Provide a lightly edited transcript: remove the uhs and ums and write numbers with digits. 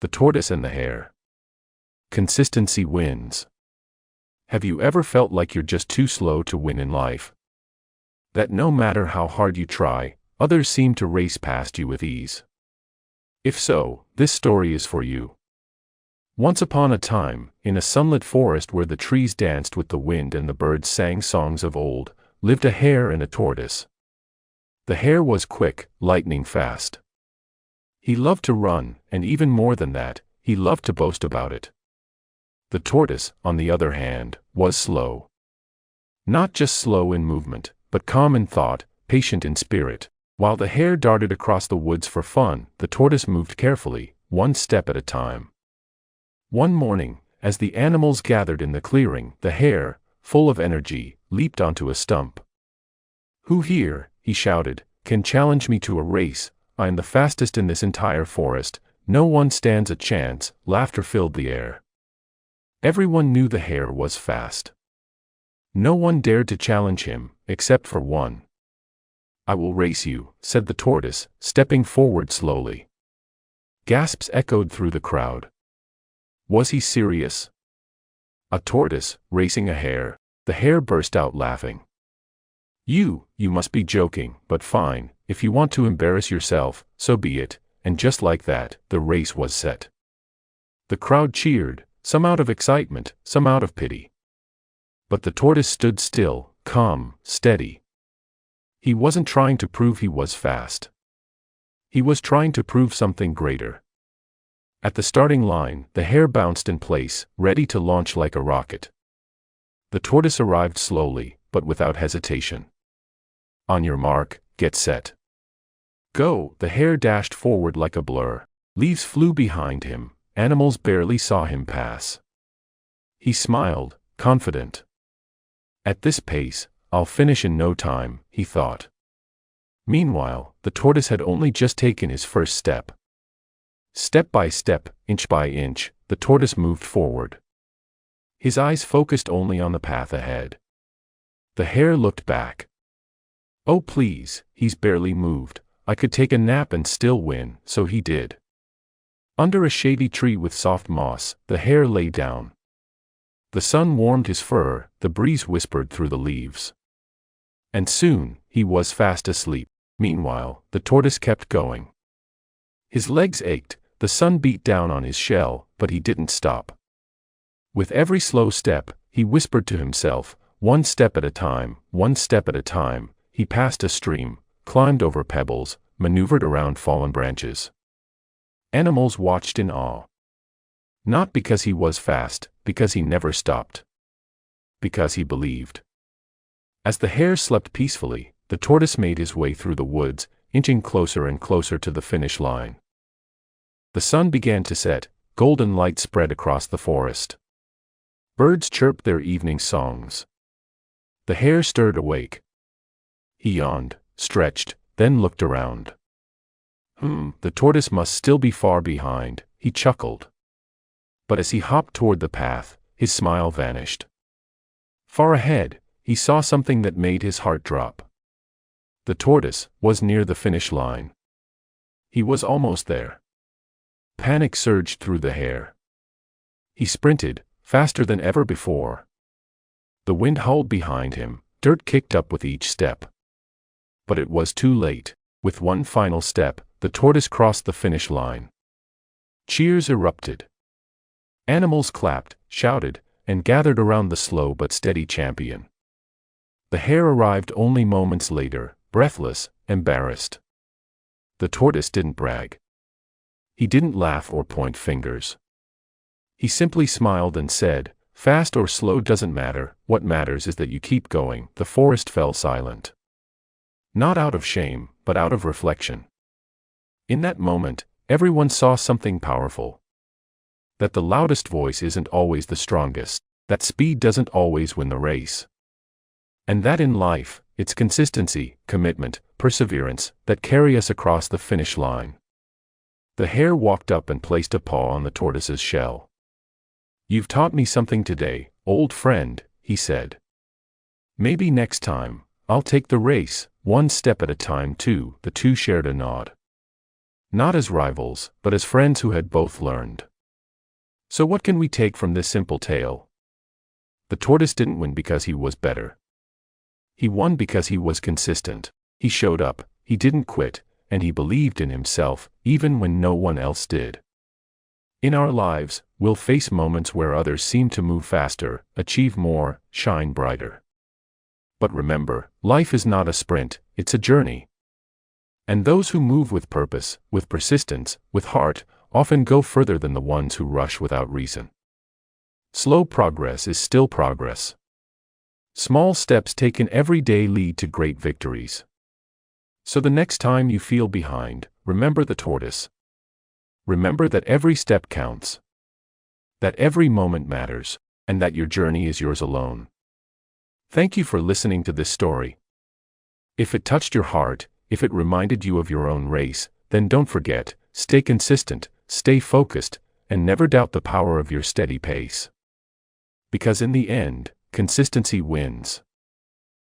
The Tortoise and the Hare. Consistency wins. Have you ever felt like you're just too slow to win in life? That no matter how hard you try, others seem to race past you with ease? If so, this story is for you. Once upon a time, in a sunlit forest where the trees danced with the wind and the birds sang songs of old, lived a hare and a tortoise. The hare was quick, lightning fast. He loved to run, and even more than that, he loved to boast about it. The tortoise, on the other hand, was slow. Not just slow in movement, but calm in thought, patient in spirit. While the hare darted across the woods for fun, the tortoise moved carefully, one step at a time. One morning, as the animals gathered in the clearing, the hare, full of energy, leaped onto a stump. "Who here," he shouted, "can challenge me to a race? I am the fastest in this entire forest. No one stands a chance." Laughter filled the air. Everyone knew the hare was fast. No one dared to challenge him, except for one. "I will race you," said the tortoise, stepping forward slowly. Gasps echoed through the crowd. Was he serious? A tortoise, racing a hare? The hare burst out laughing. You must be joking, but fine, if you want to embarrass yourself, so be it." And just like that, the race was set. The crowd cheered, some out of excitement, some out of pity. But the tortoise stood still, calm, steady. He wasn't trying to prove he was fast. He was trying to prove something greater. At the starting line, the hare bounced in place, ready to launch like a rocket. The tortoise arrived slowly, but without hesitation. "On your mark, get set. Go!" The hare dashed forward like a blur. Leaves flew behind him, animals barely saw him pass. He smiled, confident. "At this pace, I'll finish in no time," he thought. Meanwhile, the tortoise had only just taken his first step. Step by step, inch by inch, the tortoise moved forward. His eyes focused only on the path ahead. The hare looked back. "Oh please, he's barely moved. I could take a nap and still win," so he did. Under a shady tree with soft moss, the hare lay down. The sun warmed his fur, the breeze whispered through the leaves. And soon, he was fast asleep. Meanwhile, the tortoise kept going. His legs ached, the sun beat down on his shell, but he didn't stop. With every slow step, he whispered to himself, one step at a time, one step at a time. He passed a stream, climbed over pebbles, maneuvered around fallen branches. Animals watched in awe. Not because he was fast, because he never stopped. Because he believed. As the hare slept peacefully, the tortoise made his way through the woods, inching closer and closer to the finish line. The sun began to set, golden light spread across the forest. Birds chirped their evening songs. The hare stirred awake. He yawned, stretched, then looked around. The tortoise must still be far behind, he chuckled. But as he hopped toward the path, his smile vanished. Far ahead, he saw something that made his heart drop. The tortoise was near the finish line. He was almost there. Panic surged through the hare. He sprinted, faster than ever before. The wind howled behind him, dirt kicked up with each step. But it was too late. With one final step, the tortoise crossed the finish line. Cheers erupted. Animals clapped, shouted, and gathered around the slow but steady champion. The hare arrived only moments later, breathless, embarrassed. The tortoise didn't brag. He didn't laugh or point fingers. He simply smiled and said, "Fast or slow doesn't matter, what matters is that you keep going." The forest fell silent. Not out of shame, but out of reflection. In that moment, everyone saw something powerful. That the loudest voice isn't always the strongest, that speed doesn't always win the race. And that in life, it's consistency, commitment, perseverance, that carry us across the finish line. The hare walked up and placed a paw on the tortoise's shell. "You've taught me something today, old friend," he said. "Maybe next time, I'll take the race, one step at a time too." The two shared a nod. not as rivals, but as friends who had both learned. So what can we take from this simple tale? The tortoise didn't win because he was better. He won because he was consistent. He showed up, he didn't quit, and he believed in himself, even when no one else did. In our lives, we'll face moments where others seem to move faster, achieve more, shine brighter. But remember, life is not a sprint, it's a journey. And those who move with purpose, with persistence, with heart, often go further than the ones who rush without reason. Slow progress is still progress. Small steps taken every day lead to great victories. So the next time you feel behind, remember the tortoise. Remember that every step counts, that every moment matters, and that your journey is yours alone. Thank you for listening to this story. If it touched your heart, if it reminded you of your own race, then don't forget, stay consistent, stay focused, and never doubt the power of your steady pace. Because in the end, consistency wins.